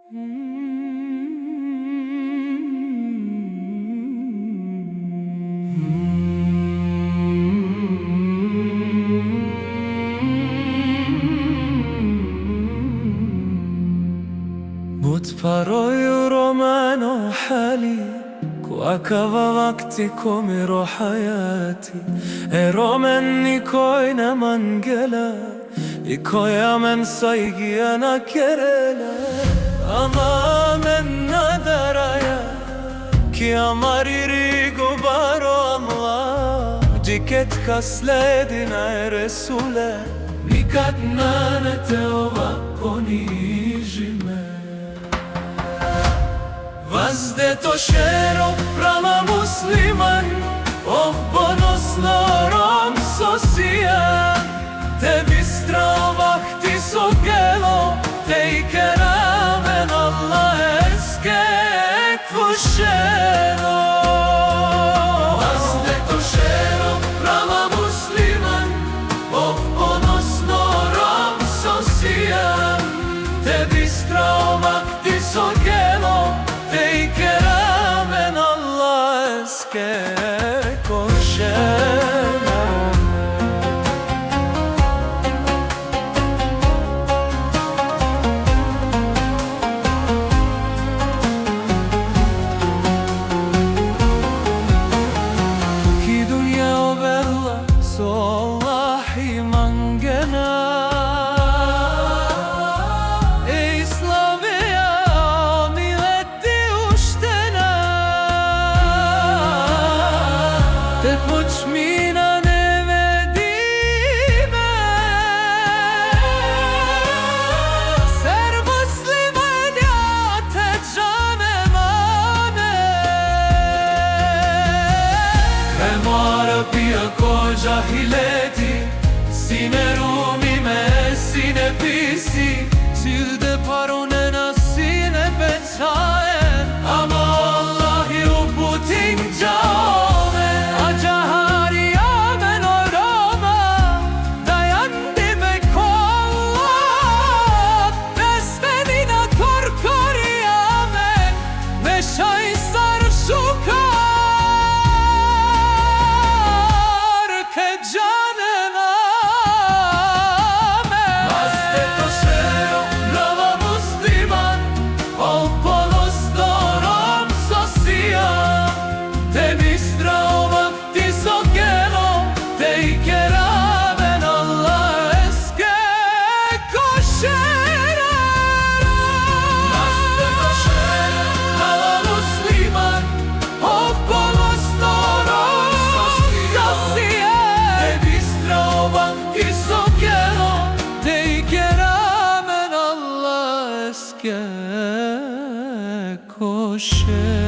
بتبرأ رومانو حالي كواكبا وقتي كوميرو حياتي روماني كوينا منجلا يكويا من سايقي أنا كرلا أما من نادرايا كي أماري ريقو بارو أملا جيكت كسلدنا رسولا نيكات نانتوبا كونيجيمه Vazdeto šero prama musliman Ohbonosnorom sosijan Tebi stravahti so gelo Tej keramen Allah eske kvušeno Vazdeto šero prama musliman Ohbonosnorom sosijan Tebi stravahti so gelo Tej keramen Allah eske košena Ki dunja ovella so Allahi mangena Te počmina ne vedime Ser musliman ja te džane mame Kremo Arabija ko džahileti Sine rumime, sine pisi Cilde parunena, sine becajen Ama Allahi uputin džao Koşer